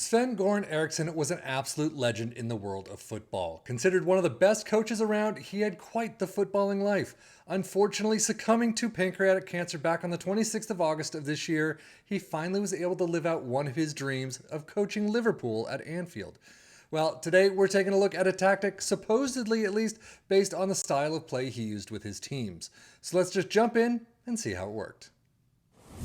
Sven-Goran Eriksson was an absolute legend in the world of football. Considered one of the best coaches around, he had quite the footballing life. Unfortunately, succumbing to pancreatic cancer back on the 26th of August of this year, he finally was able to live out one of his dreams of coaching Liverpool at Anfield. Well, today we're taking a look at a tactic, supposedly at least, based on the style of play he used with his teams. So let's just jump in and see how it worked.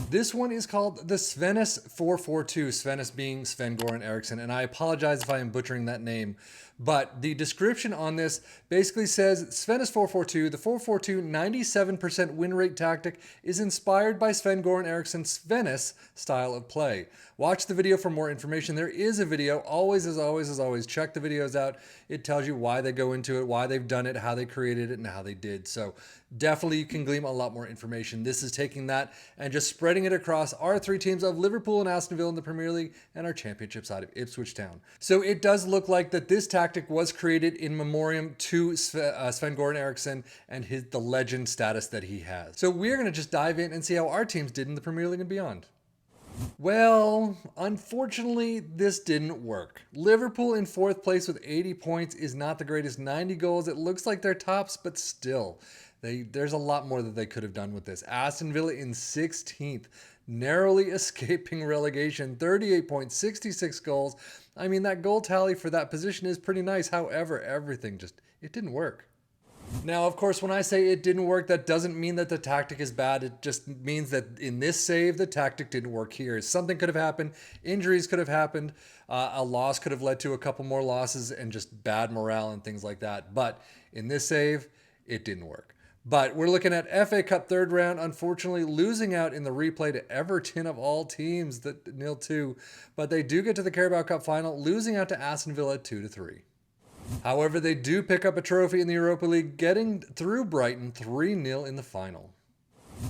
This one is called the Svennis 442, Svennis being Sven-Goran Eriksson, and I apologize if I am butchering that name, but the description on this basically says Svennis 442, the 442 97% win rate tactic is inspired by Sven-Goran Eriksson's Svennis style of play. Watch the video for more information. There is a video, always, check the videos out. It tells you why they go into it, why they've done it, how they created it, and how they did. So definitely you can glean a lot more information. This is taking that and just spreading it across our three teams of Liverpool and Aston Villa in the Premier League and our championship side of Ipswich Town. So it does look like that this tactic was created in memoriam to Sven-Goran Eriksson and the legend status that he has. So we're going to just dive in and see how our teams did in the Premier League and beyond. Well, unfortunately, this didn't work. Liverpool in fourth place with 80 points is not the greatest. 90 goals. It looks like they're tops, but still, there's a lot more that they could have done with this. Aston Villa in 16th, narrowly escaping relegation. 38 points, 66 goals. I mean, that goal tally for that position is pretty nice. However, it didn't work. Now, of course, when I say it didn't work, that doesn't mean that the tactic is bad. It just means that in this save, the tactic didn't work here. Something could have happened. Injuries could have happened. A loss could have led to a couple more losses and just bad morale and things like that. But in this save, it didn't work. But we're looking at FA Cup third round, unfortunately losing out in the replay to Everton of all teams, that 0-2. But they do get to the Carabao Cup final, losing out to Aston Villa 2-3. However, they do pick up a trophy in the Europa League, getting through Brighton 3-0 in the final.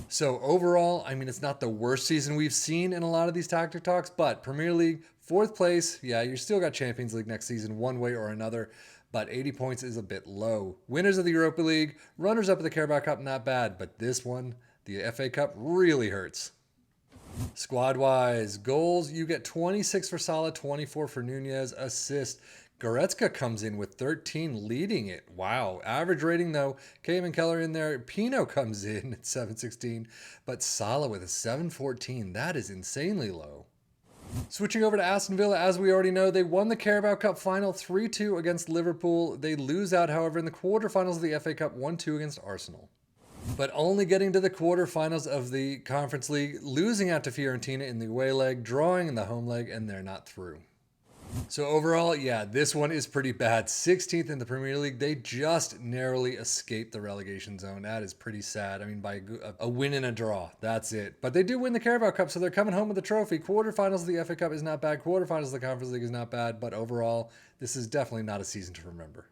So overall, I mean, it's not the worst season we've seen in a lot of these tactic talks, but Premier League, fourth place, yeah, you still got Champions League next season one way or another, but 80 points is a bit low. Winners of the Europa League, runners up at the Carabao Cup, not bad, but this one, the FA Cup, really hurts. Squad-wise, goals, you get 26 for Salah, 24 for Nunez. Assist, Goretzka comes in with 13, leading it. Wow. Average rating, though, Cayman Keller in there. Pino comes in at 716, but Salah with a 714. That is insanely low. Switching over to Aston Villa, as we already know, they won the Carabao Cup final 3-2 against Liverpool. They lose out, however, in the quarterfinals of the FA Cup 1-2 against Arsenal. But only getting to the quarterfinals of the Conference League, losing out to Fiorentina in the away leg, drawing in the home leg, and they're not through. So overall, yeah, this one is pretty bad. 16th in the Premier League. They just narrowly escaped the relegation zone. That is pretty sad. I mean, by a win and a draw. That's it. But they do win the Carabao Cup, so they're coming home with the trophy. Quarterfinals of the FA Cup is not bad. Quarterfinals of the Conference League is not bad. But overall, this is definitely not a season to remember.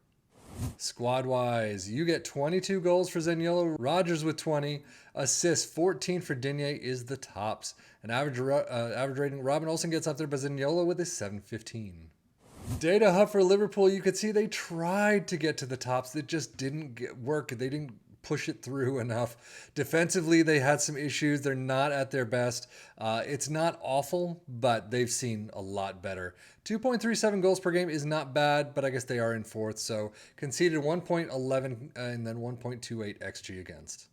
Squad-wise, you get 22 goals for Zaniolo, Rodgers with 20, assists 14 for Digne is the tops. An average rating, Robin Olsen gets up there, but Zaniolo with a 715. Data hub for Liverpool, you could see they tried to get to the tops. It just didn't work. They didn't push it through enough. Defensively, they had some issues. They're not at their best. It's not awful, but they've seen a lot better. 2.37 goals per game is not bad, but I guess they are in fourth. So conceded 1.11 and then 1.28 XG against.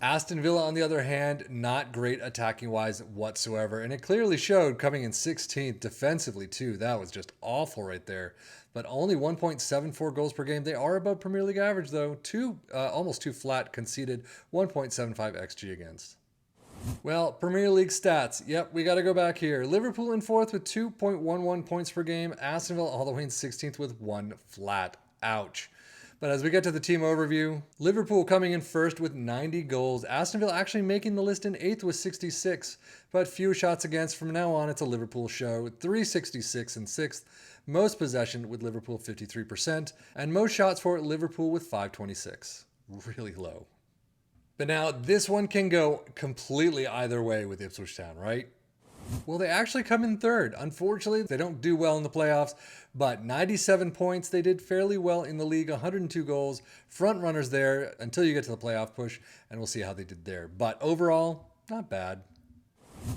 Aston Villa, on the other hand, not great attacking-wise whatsoever, and it clearly showed coming in 16th defensively, too. That was just awful right there. But only 1.74 goals per game. They are above Premier League average, though. Almost two flat, conceded 1.75 XG against. Well, Premier League stats. Yep, we got to go back here. Liverpool in fourth with 2.11 points per game. Aston Villa all the way in 16th with one flat. Ouch. But as we get to the team overview, Liverpool coming in first with 90 goals. Aston Villa actually making the list in 8th with 66, but few shots against. From now on, it's a Liverpool show. 366 in 6th. Most possession with Liverpool 53%, and most shots for Liverpool with 526. Really low. But now this one can go completely either way with Ipswich Town, right? Well, they actually come in third. Unfortunately, they don't do well in the playoffs, but 97 points. They did fairly well in the league, 102 goals. Front runners there until you get to the playoff push, and we'll see how they did there. But overall, not bad.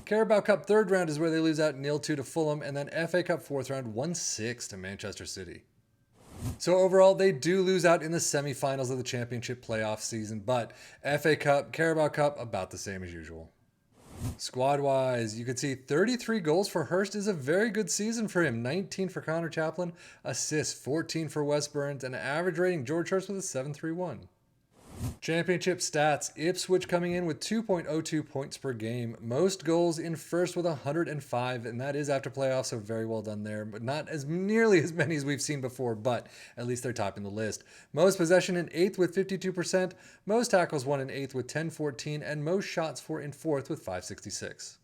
Carabao Cup third round is where they lose out 0-2 to Fulham, and then FA Cup fourth round 1-6 to Manchester City. So overall, they do lose out in the semi-finals of the championship playoff season, but FA Cup, Carabao Cup, about the same as usual. Squad-wise, you can see 33 goals for Hurst is a very good season for him. 19 for Connor Chaplin, assists 14 for Wes Burns, and an average rating George Hurst with a 7.31. Championship stats, Ipswich coming in with 2.02 points per game. Most goals in first with 105, and that is after playoffs, so very well done there. But not as nearly as many as we've seen before, but at least they're topping the list. Most possession in eighth with 52%, most tackles won in eighth with 1014, and most shots for in fourth with 566.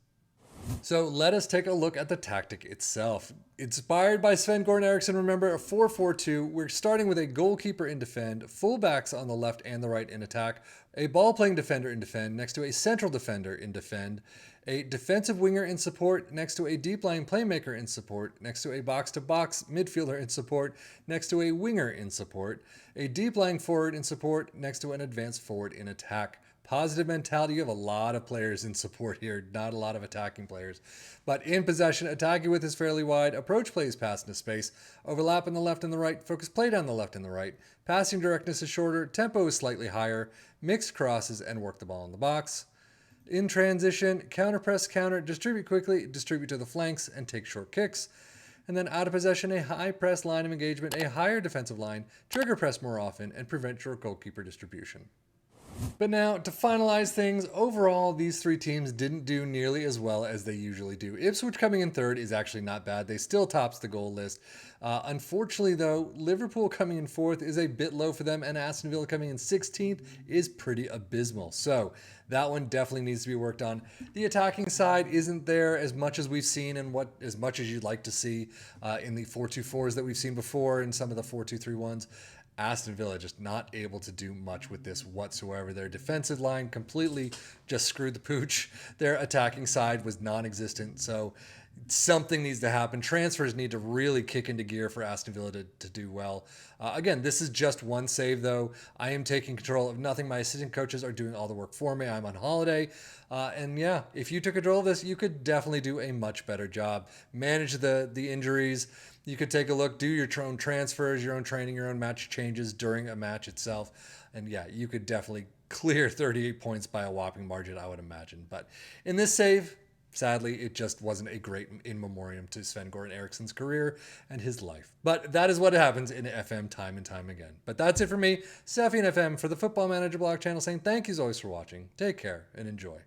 So let us take a look at the tactic itself. Inspired by Sven-Goran Eriksson, remember, a 4-4-2. We're starting with a goalkeeper in defend, fullbacks on the left and the right in attack, a ball-playing defender in defend next to a central defender in defend, a defensive winger in support next to a deep-lying playmaker in support, next to a box-to-box midfielder in support, next to a winger in support, a deep-lying forward in support next to an advanced forward in attack. Positive mentality. You have a lot of players in support here, not a lot of attacking players. But in possession, attacking width is fairly wide. Approach play is passed into space. Overlap on the left and the right. Focus play down the left and the right. Passing directness is shorter. Tempo is slightly higher. Mixed crosses and work the ball in the box. In transition, counter press, counter, distribute quickly, distribute to the flanks, and take short kicks. And then out of possession, a high press line of engagement, a higher defensive line, trigger press more often, and prevent short goalkeeper distribution. But now, to finalize things, overall, these three teams didn't do nearly as well as they usually do. Ipswich coming in third is actually not bad. They still tops the goal list. Unfortunately, though, Liverpool coming in fourth is a bit low for them, and Aston Villa coming in 16th is pretty abysmal. So that one definitely needs to be worked on. The attacking side isn't there as much as we've seen and as much as you'd like to see in the 4-2-4s that we've seen before and some of the 4-2-3-1s. Aston Villa just not able to do much with this whatsoever. Their defensive line completely just screwed the pooch. Their attacking side was non-existent. So something needs to happen. Transfers need to really kick into gear for Aston Villa to do well. Again, this is just one save, though. I am taking control of nothing. My assistant coaches are doing all the work for me. I'm on holiday. And yeah, if you took control of this, you could definitely do a much better job. Manage the injuries. You could take a look, do your own transfers, your own training, your own match changes during a match itself. And yeah, you could definitely clear 38 points by a whopping margin, I would imagine. But in this save, sadly, it just wasn't a great in memoriam to Sven-Goran Eriksson's career and his life. But that is what happens in FM time and time again. But that's it for me, Steffi and FM, for the Football Manager blog channel, saying thank you as always for watching. Take care and enjoy.